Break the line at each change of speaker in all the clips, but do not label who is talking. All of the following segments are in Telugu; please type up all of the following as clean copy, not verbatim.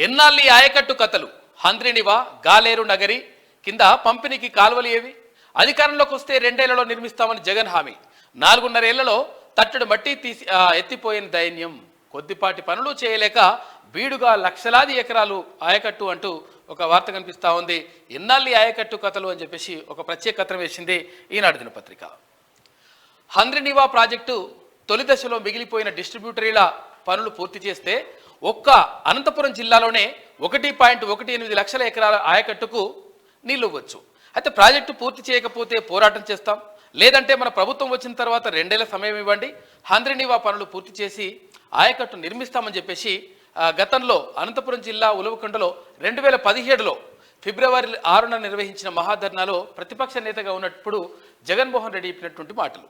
ఎన్నాళ్ళి ఆయకట్టు కథలు హంద్రినివా గాలేరు నగరి కింద పంపిణీకి కాలువలు ఏవి? అధికారంలోకి వస్తే 2 ఏళ్లలో నిర్మిస్తామని జగన్ హామీ. 4.5 ఏళ్లలో తట్టడు మట్టి తీసి ఎత్తిపోయిన దైన్యం. కొద్దిపాటి పనులు చేయలేక బీడుగా లక్షలాది ఎకరాలు ఆయకట్టు అంటూ ఒక వార్త కనిపిస్తూ ఉంది. ఎన్నాళ్ళి ఆయకట్టు కథలు అని చెప్పేసి ఒక ప్రత్యేక కథనం వేసింది ఈనాడు దినపత్రిక. హంద్రినివా ప్రాజెక్టు తొలి దశలో మిగిలిపోయిన డిస్ట్రిబ్యూటరీల పనులు పూర్తి చేస్తే ఒక్క అనంతపురం జిల్లాలోనే 1.18 లక్షల ఎకరాల ఆయకట్టుకు నీళ్లు ఇవ్వచ్చు. అయితే ప్రాజెక్టు పూర్తి చేయకపోతే పోరాటం చేస్తాం, లేదంటే మన ప్రభుత్వం వచ్చిన తర్వాత 2 ఏళ్ల సమయం ఇవ్వండి, హంద్రినివా పనులు పూర్తి చేసి ఆయకట్టు నిర్మిస్తామని చెప్పేసి గతంలో అనంతపురం జిల్లా ఉలవకొండలో 2017లో ఫిబ్రవరి 6న నిర్వహించిన మహాధర్నాలో ప్రతిపక్ష నేతగా ఉన్నప్పుడు జగన్మోహన్ రెడ్డి చెప్పినటువంటి మాటలు.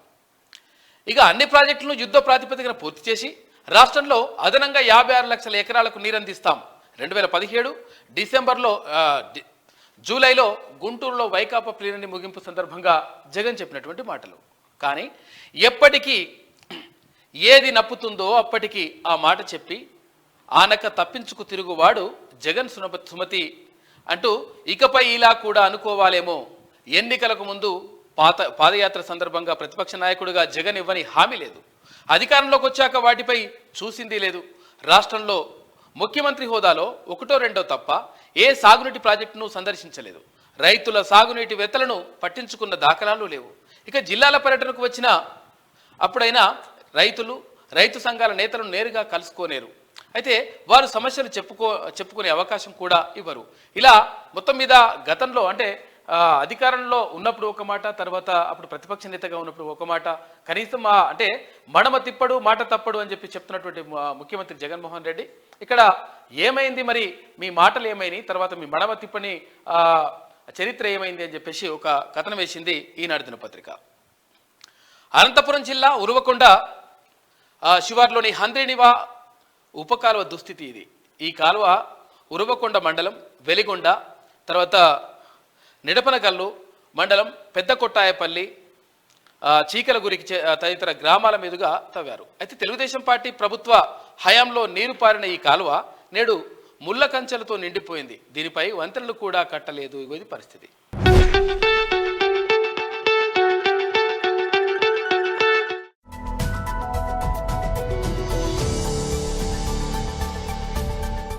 ఇక అన్ని ప్రాజెక్టులను యుద్ధ ప్రాతిపదికన పూర్తి చేసి రాష్ట్రంలో అదనంగా 56 లక్షల ఎకరాలకు నీరందిస్తాం. 2017 డిసెంబర్లో జూలైలో గుంటూరులో వైకాపా ప్లీనరీ ముగింపు సందర్భంగా జగన్ చెప్పినటువంటి మాటలు. కానీ ఎప్పటికీ ఏది నప్పుతుందో అప్పటికి ఆ మాట చెప్పి ఆనక తప్పించుకు తిరుగువాడు జగన్ సుమతి అంటూ ఇకపై ఇలా కూడా అనుకోవాలేమో. ఎన్నికలకు ముందు పాదయాత్ర సందర్భంగా ప్రతిపక్ష నాయకుడిగా జగన్ ఇవ్వని హామీ లేదు, అధికారంలోకి వచ్చాక వాటిపై చూసింది లేదు. రాష్ట్రంలో ముఖ్యమంత్రి హోదాలో 1, 2 తప్ప ఏ సాగునీటి ప్రాజెక్టును సందర్శించలేదు. రైతుల సాగునీటి వెతలను పట్టించుకున్న దాఖలాలు లేవు. ఇక జిల్లాల పర్యటనకు వచ్చిన అప్పుడైనా రైతు సంఘాల నేతలను నేరుగా కలుసుకోలేరు. అయితే వారు సమస్యలు చెప్పుకునే అవకాశం కూడా ఇవ్వరు. ఇలా మొత్తం మీద గతంలో అంటే అధికారంలో ఉన్నప్పుడు ఒక మాట, తర్వాత అప్పుడు ప్రతిపక్ష నేతగా ఉన్నప్పుడు ఒక మాట, కనీసం అంటే మడమ తిప్పడు మాట తప్పడు అని చెప్పి చెప్తున్నటువంటి ముఖ్యమంత్రి జగన్మోహన్ రెడ్డి ఇక్కడ ఏమైంది, మరి మీ మాటలు ఏమైనాయి, తర్వాత మీ మడమ తిప్పని చరిత్ర ఏమైంది అని చెప్పేసి ఒక కథనం వేసింది ఈనాడు దినపత్రిక. అనంతపురం జిల్లా ఉరవకొండ శివార్లోని హంద్రినివా ఉపకాలువ దుస్థితి ఇది. ఈ కాలువ ఉరవకొండ మండలం వెలిగొండ, తర్వాత నిడపనకల్లు మండలం పెద్ద కొట్టాయపల్లి, చీకలగురికి తదితర గ్రామాల మీదుగా తవ్వారు. అయితే తెలుగుదేశం పార్టీ ప్రభుత్వ హయాంలో నీరు పారిన ఈ కాలువ నేడు ముళ్ళ కంచెలతో నిండిపోయింది. దీనిపై వంతెనలు కూడా కట్టలేదు. ఇది పరిస్థితి.